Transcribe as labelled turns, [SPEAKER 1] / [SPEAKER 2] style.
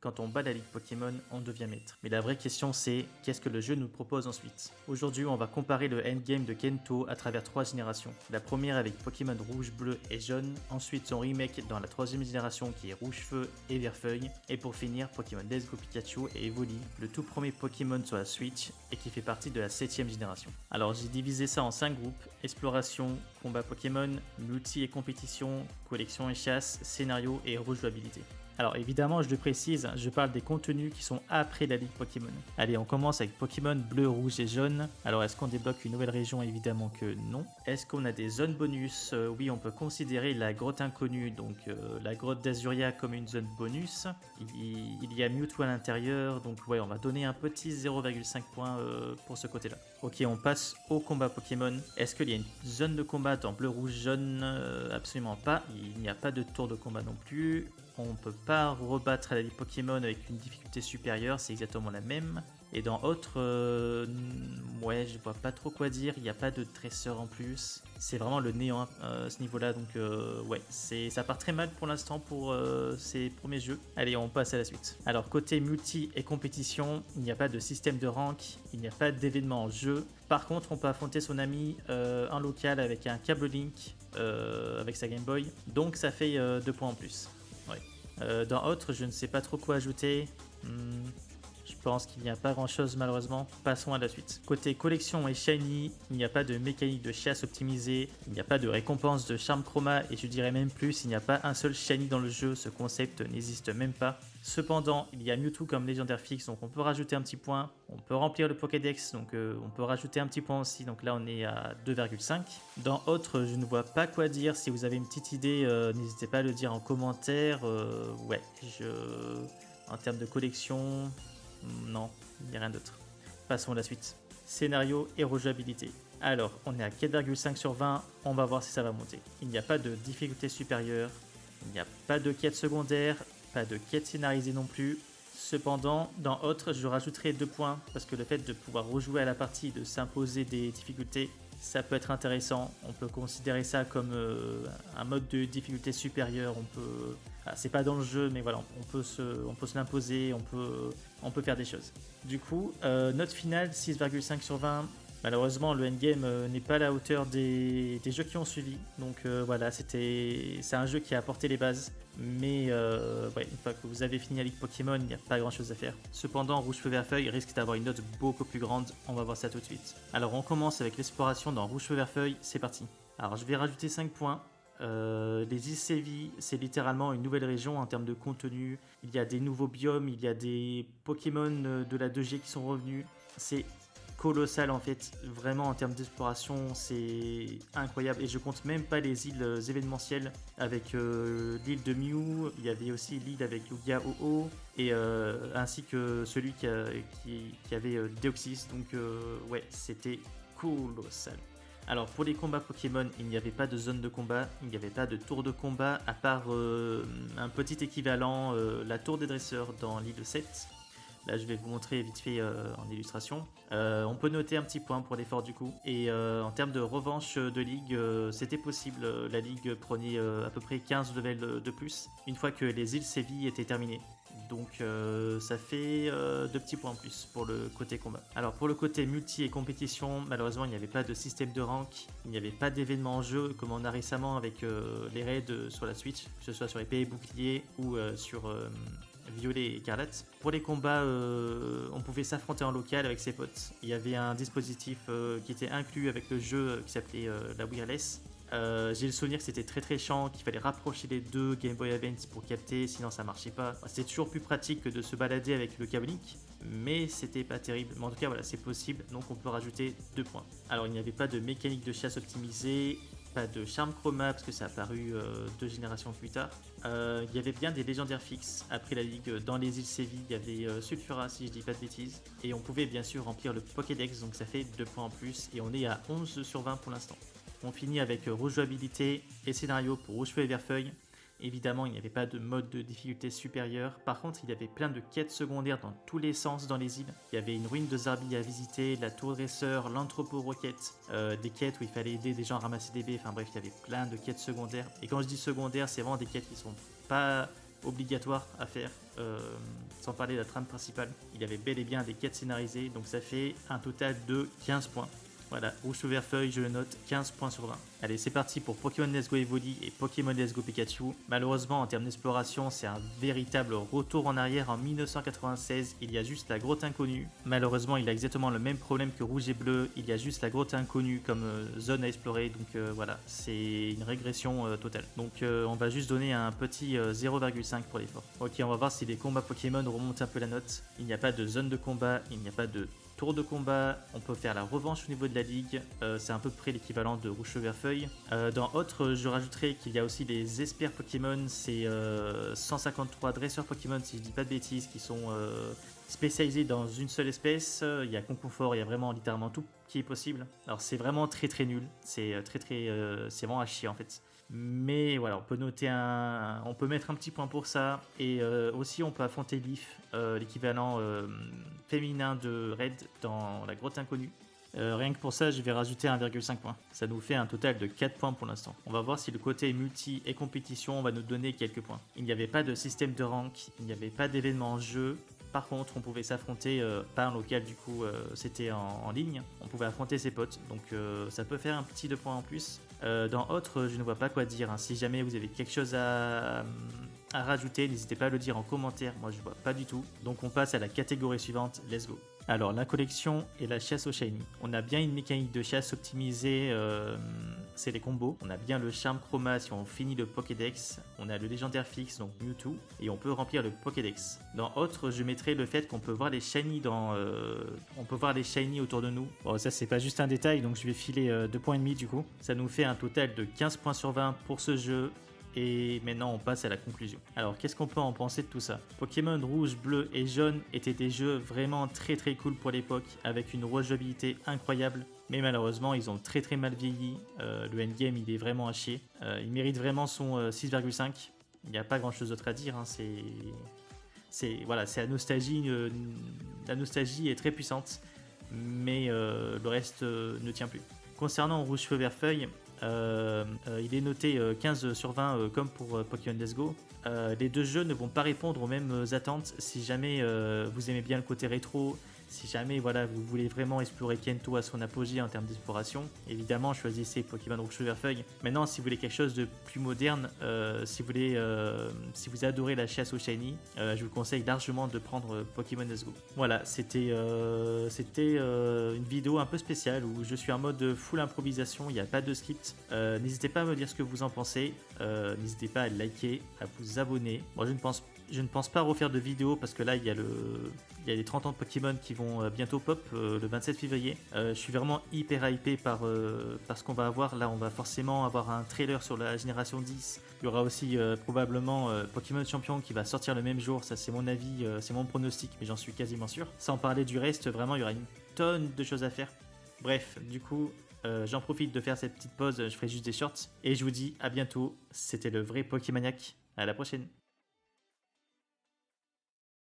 [SPEAKER 1] Quand on bat la Ligue Pokémon, on devient maître. Mais la vraie question c'est, qu'est-ce que le jeu nous propose ensuite? Aujourd'hui, on va comparer le endgame de Kento à travers 3 générations. La première avec Pokémon rouge, bleu et jaune, ensuite son remake dans la 3ème génération qui est rouge feu et vert feuille, et pour finir Pokémon Let's Go Pikachu et Evoli, le tout premier Pokémon sur la Switch et qui fait partie de la 7ème génération. Alors j'ai divisé ça en 5 groupes: exploration, combat Pokémon, multi et compétition, collection et chasse, scénario et rejouabilité. Alors évidemment, je le précise, je parle des contenus qui sont après la Ligue Pokémon. Allez, on commence avec Pokémon bleu, rouge et jaune. Alors est-ce qu'on débloque une nouvelle région? Évidemment que non. Est-ce qu'on a des zones bonus? Oui, on peut considérer la grotte inconnue, donc la grotte d'Azuria comme une zone bonus. Il y a Mewtwo à l'intérieur, donc ouais, on va donner un petit 0,5 points pour ce côté-là. Ok, on passe au combat Pokémon. Est-ce qu'il y a une zone de combat dans bleu, rouge, jaune? Absolument pas. Il n'y a pas de tour de combat non plus. On peut pas rebattre la Ligue Pokémon avec une difficulté supérieure, c'est exactement la même. Et dans autre, ouais, je vois pas trop quoi dire, il n'y a pas de dresseur en plus. C'est vraiment le néant à ce niveau-là, donc ouais, ça part très mal pour l'instant pour ces premiers jeux. Allez, on passe à la suite. Alors, côté multi et compétition, il n'y a pas de système de rank, il n'y a pas d'événement en jeu. Par contre, on peut affronter son ami en local avec un câble Link avec sa Game Boy, donc ça fait 2 points en plus. Ouais. Dans autre, je ne sais pas trop quoi ajouter. Je pense qu'il n'y a pas grand chose malheureusement. Passons à la suite. Côté collection et shiny, il n'y a pas de mécanique de chasse optimisée, il n'y a pas de récompense de charme chroma et je dirais même plus, il n'y a pas un seul shiny dans le jeu, ce concept n'existe même pas. Cependant, il y a Mewtwo comme légendaire fixe, donc on peut rajouter un petit point. On peut remplir le Pokédex, donc on peut rajouter un petit point aussi, donc là on est à 2,5. Dans autre, je ne vois pas quoi dire. Si vous avez une petite idée, n'hésitez pas à le dire en commentaire. Ouais, en termes de collection, non, il n'y a rien d'autre. Passons à la suite. Scénario et rejouabilité. Alors, on est à 4,5 sur 20, on va voir si ça va monter. Il n'y a pas de difficulté supérieure, il n'y a pas de quête secondaire, pas de quête scénarisée non plus. Cependant, dans autre, je rajouterai 2 points, parce que le fait de pouvoir rejouer à la partie, de s'imposer des difficultés, ça peut être intéressant. On peut considérer ça comme un mode de difficulté supérieure. On peut, c'est pas dans le jeu, mais voilà, on peut se l'imposer, on peut faire des choses. Du coup, note finale 6,5 sur 20. Malheureusement, le endgame n'est pas à la hauteur des jeux qui ont suivi. Donc voilà, c'est un jeu qui a apporté les bases. Mais ouais, une fois que vous avez fini la Ligue Pokémon, il n'y a pas grand chose à faire. Cependant, Rouge Feu Vert Feuille risque d'avoir une note beaucoup plus grande. On va voir ça tout de suite. Alors on commence avec l'exploration dans Rouge Feu Vert Feuille. C'est parti. Alors je vais rajouter 5 points. Les îles Séville, c'est littéralement une nouvelle région en termes de contenu. Il y a des nouveaux biomes, il y a des Pokémon de la 2G qui sont revenus. C'est colossal en fait, vraiment en termes d'exploration, c'est incroyable. Et je compte même pas les îles événementielles avec l'île de Mew, il y avait aussi l'île avec Lugia Oh et ainsi que celui qui avait Deoxys. Donc ouais, c'était colossal. Alors pour les combats Pokémon, il n'y avait pas de zone de combat, il n'y avait pas de tour de combat à part un petit équivalent, la tour des dresseurs dans l'île 7. Là, je vais vous montrer vite fait en illustration. On peut noter un petit point pour l'effort du coup. Et en termes de revanche de ligue, c'était possible. La ligue prenait à peu près 15 levels de plus une fois que les îles Séville étaient terminées. Donc ça fait 2 petits points en plus pour le côté combat. Alors pour le côté multi et compétition, malheureusement il n'y avait pas de système de rank, il n'y avait pas d'événement en jeu comme on a récemment avec les raids sur la Switch, que ce soit sur épée et bouclier ou sur Violet et Écarlate. Pour les combats, on pouvait s'affronter en local avec ses potes. Il y avait un dispositif qui était inclus avec le jeu qui s'appelait la Wireless. J'ai le souvenir que c'était très chiant, qu'il fallait rapprocher les deux Game Boy Advance pour capter, sinon ça marchait pas. C'est toujours plus pratique que de se balader avec le câble Link, mais c'était pas terrible. Mais en tout cas, voilà, c'est possible, donc on peut rajouter 2 points. Alors, il n'y avait pas de mécanique de chasse optimisée, pas de charme chroma parce que ça a apparu 2 générations plus tard. Il y avait bien des légendaires fixes après la ligue. Dans les îles Séville, il y avait Sulfura si je dis pas de bêtises. Et on pouvait bien sûr remplir le Pokédex, donc ça fait 2 points en plus. Et on est à 11 sur 20 pour l'instant. On finit avec rejouabilité et scénario pour Rouge Feu et Vert Feuille. Évidemment, il n'y avait pas de mode de difficulté supérieure. Par contre, il y avait plein de quêtes secondaires dans tous les sens dans les îles. Il y avait une ruine de Zarbi à visiter, la tour dresseur, l'entrepôt roquette, des quêtes où il fallait aider des gens à ramasser des baies. Enfin bref, il y avait plein de quêtes secondaires. Et quand je dis secondaires, c'est vraiment des quêtes qui sont pas obligatoires à faire, sans parler de la trame principale. Il y avait bel et bien des quêtes scénarisées, donc ça fait un total de 15 points. Voilà, rouge feu vert feuille, je le note 15 points sur 20. Allez, c'est parti pour Pokémon Let's Go Evoli et Pokémon Let's Go Pikachu. Malheureusement, en termes d'exploration, c'est un véritable retour en arrière en 1996. Il y a juste la grotte inconnue. Malheureusement, il a exactement le même problème que rouge et bleu. Il y a juste la grotte inconnue comme zone à explorer. Donc voilà, c'est une régression totale. Donc on va juste donner un petit 0,5 pour l'effort. Ok, on va voir si les combats Pokémon remontent un peu la note. Il n'y a pas de zone de combat, il n'y a pas de tour de combat, on peut faire la revanche au niveau de la ligue, c'est à peu près l'équivalent de rouge feu vert feuille. Dans autre, je rajouterai qu'il y a aussi les experts Pokémon, c'est 153 dresseurs Pokémon si je dis pas de bêtises, qui sont spécialisés dans une seule espèce. Il y a Concours, il y a vraiment littéralement tout qui est possible. Alors c'est vraiment très nul, c'est c'est vraiment à chier en fait. Mais voilà, on peut noter on peut mettre un petit point pour ça. Et aussi, on peut affronter Leaf, l'équivalent féminin de Red dans la grotte inconnue. Rien que pour ça, je vais rajouter 1,5 point. Ça nous fait un total de 4 points pour l'instant. On va voir si le côté multi et compétition va nous donner quelques points. Il n'y avait pas de système de rank, il n'y avait pas d'événement en jeu. Par contre, on pouvait s'affronter, pas en local du coup, c'était en ligne. On pouvait affronter ses potes, donc ça peut faire un petit 2 points en plus. Dans autre, je ne vois pas quoi dire. Hein. Si jamais vous avez quelque chose à rajouter, n'hésitez pas à le dire en commentaire. Moi, je vois pas du tout. Donc, on passe à la catégorie suivante. Let's go. Alors, la collection et la chasse au shiny. On a bien une mécanique de chasse optimisée, c'est les combos. On a bien le charme chroma si on finit le Pokédex. On a le légendaire fixe, donc Mewtwo, et on peut remplir le Pokédex. Dans autre, je mettrai le fait qu'on peut voir les shiny on peut voir les shiny autour de nous. Bon, ça c'est pas juste un détail, donc je vais filer 2,5 points du coup. Ça nous fait un total de 15 points sur 20 pour ce jeu. Et maintenant on passe à la conclusion. Alors qu'est-ce qu'on peut en penser de tout ça? Pokémon rouge, bleu et jaune étaient des jeux vraiment très cool pour l'époque, avec une rejouabilité incroyable. Mais malheureusement ils ont très mal vieilli. Le endgame il est vraiment à chier. Il mérite vraiment son 6,5. Il n'y a pas grand chose d'autre à dire. Hein. Voilà, c'est la nostalgie est très puissante. Mais le reste ne tient plus. Concernant rouge feu vert feuille, il est noté 15 sur 20 comme pour Pokémon Let's Go. Les deux jeux ne vont pas répondre aux mêmes attentes. Si jamais vous aimez bien le côté rétro, si jamais voilà, vous voulez vraiment explorer Kento à son apogée en termes d'exploration, évidemment choisissez Pokémon Rouge Vert Feuille. Maintenant, si vous voulez quelque chose de plus moderne, si vous adorez la chasse au shiny, je vous conseille largement de prendre Pokémon Let's Go. Voilà, c'était une vidéo un peu spéciale où je suis en mode full improvisation, il n'y a pas de script. N'hésitez pas à me dire ce que vous en pensez, n'hésitez pas à liker, à vous abonner. Moi je ne pense pas refaire de vidéo parce que là il y a les 30 ans de Pokémon qui vont bientôt pop le 27 février. Je suis vraiment hyper hypé par ce qu'on va avoir. Là on va forcément avoir un trailer sur la génération 10. Il y aura aussi probablement Pokémon Champion qui va sortir le même jour. Ça c'est mon avis, c'est mon pronostic, mais j'en suis quasiment sûr. Sans parler du reste, vraiment il y aura une tonne de choses à faire. Bref, du coup, j'en profite de faire cette petite pause, je ferai juste des shorts. Et je vous dis à bientôt, c'était le vrai Pokémaniac. À la prochaine.